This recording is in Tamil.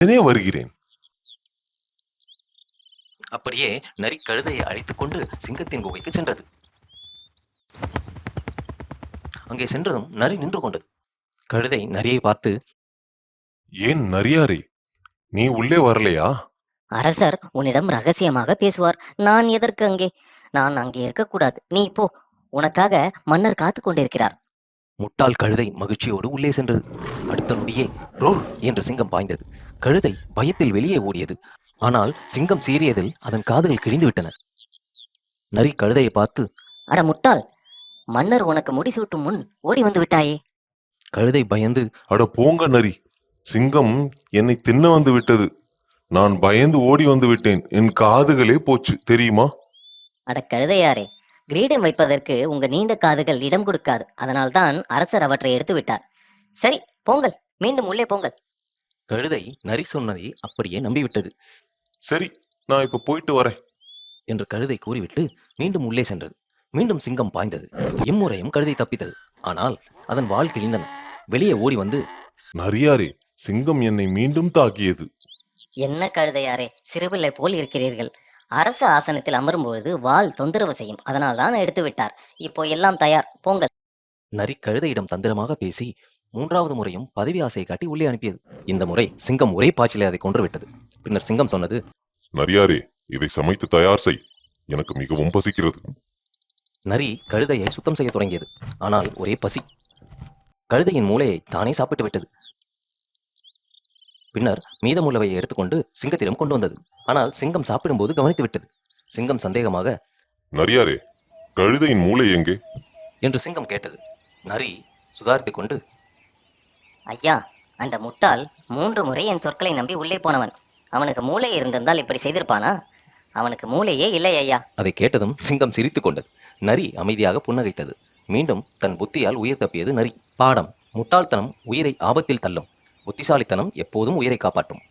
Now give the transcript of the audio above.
உடனே வருகிறேன். அப்படியே நரி கழுதையை அழைத்துக் கொண்டு சிங்கத்தின் குகைக்கு சென்றது. அங்கே சென்றதும் நரி நின்று கொண்டது. கழுதை நரியை பார்த்து, ஏன் நரியாரே, நீ உள்ளே வரலையா? அரசர் உன்னிடம் ரகசியமாக பேசுவார். நான் எதற்கு அங்கே? நான் அங்கே இருக்கக்கூடாது. நீ போ. உனக்காக மன்னர் காத்து கொண்டிருக்கிறார். முட்டாள் கழுதை மகிழ்ச்சியோடு உள்ளே சென்றது. அடுத்த நொடியே ரோர் என்று சிங்கம் பாய்ந்தது. கழுதை பயத்தில் வெளியே ஓடியது. ஆனால் சிங்கம் சீறியதில் அதன் காதுகள் கிழிந்து விட்டன. நரி கழுதையை பார்த்து, அட முட்டாள், மன்னர் உனக்கு முடிசூட்டும் முன் ஓடி வந்து விட்டாயே. கழுதை பயந்து, அட போங்க நரி, சிங்கம் என்னை தின்ன வந்து விட்டது. நான் பயந்து ஓடி வந்து விட்டேன். என் காதுகளே போச்சு தெரியுமா? அட கழுதையாரே, கிரீடம் வைப்பதற்கு உங்க நீண்ட காதுகள் இடம் கொடுக்காது. அதனால்தான் அரசர் அவற்றை எடுத்து விட்டார். சரி, போங்கள், மீண்டும் உள்ளே போங்கள். கழுதை நரி சொன்னதை அப்படியே நம்பிவிட்டது. சரி, நான் இப்ப போயிட்டு வரேன் என்று கழுதை கூறிவிட்டு மீண்டும் உள்ளே சென்றது. மீண்டும் சிங்கம் பாய்ந்தது. இம்முறையும் கழுதை தப்பித்தது. ஆனால் அதன் வால் கிழிந்தன. வெளியே ஓடி வந்து, நரியாரே, சிங்கம் என்னை மீண்டும் தாக்கியது. என்ன கழுதையாரே, சிறுபிள்ளை போல் இருக்கிறீர்கள். அரசு ஆசனத்தில் அமரும்பொழுது வாள் தொந்தரவு செய்யும். அதனால் தான் எடுத்து விட்டார். இப்போ எல்லாம் தயார், போங்கள். நரி கழுதையிடம் தந்திரமாக பேசி 3வது முறையும் பதவி ஆசையை காட்டி உள்ளே அனுப்பியது. இந்த முறை சிங்கம் ஒரே பாய்ச்சலை அதை கொன்று விட்டது. பின்னர் சிங்கம் சொன்னது, நரியாரே, இதை சமைத்து தயார் செய். எனக்கு மிகவும் பசிக்கிறது. நரி கழுதையை சுத்தம் செய்ய தொடங்கியது. ஆனால் ஒரே பசி. கழுதையின் மூளையை தானே சாப்பிட்டு விட்டது. பின்னர் மீதமுள்ளவையை எடுத்துக்கொண்டு சிங்கத்திடம் கொண்டு வந்தது. ஆனால் சிங்கம் சாப்பிடும்போது கவனித்து விட்டது. சிங்கம் சந்தேகமாக, நரியாரே, கழுதையின் மூளை எங்கே என்று சிங்கம் கேட்டது. நரி சுதாரித்துக் கொண்டு, ஐயா, அந்த முட்டாள் 3 முறை என் சொற்களை நம்பி உள்ளே போனவன். அவனுக்கு மூளை இருந்திருந்தால் இப்படி செய்திருப்பானா? அவனுக்கு மூளையே இல்லை ஐயா. அதை கேட்டதும் சிங்கம் சிரித்துக் கொண்டது. நரி அமைதியாக புன்னகைத்தது. மீண்டும் தன் புத்தியால் உயிர் தப்பியது நரி. பாடம்: முட்டாள்தனம் உயிரை ஆபத்தில் தள்ளும். புத்திசாலித்தனம் எப்போதும் உயிரை காப்பாற்றும்.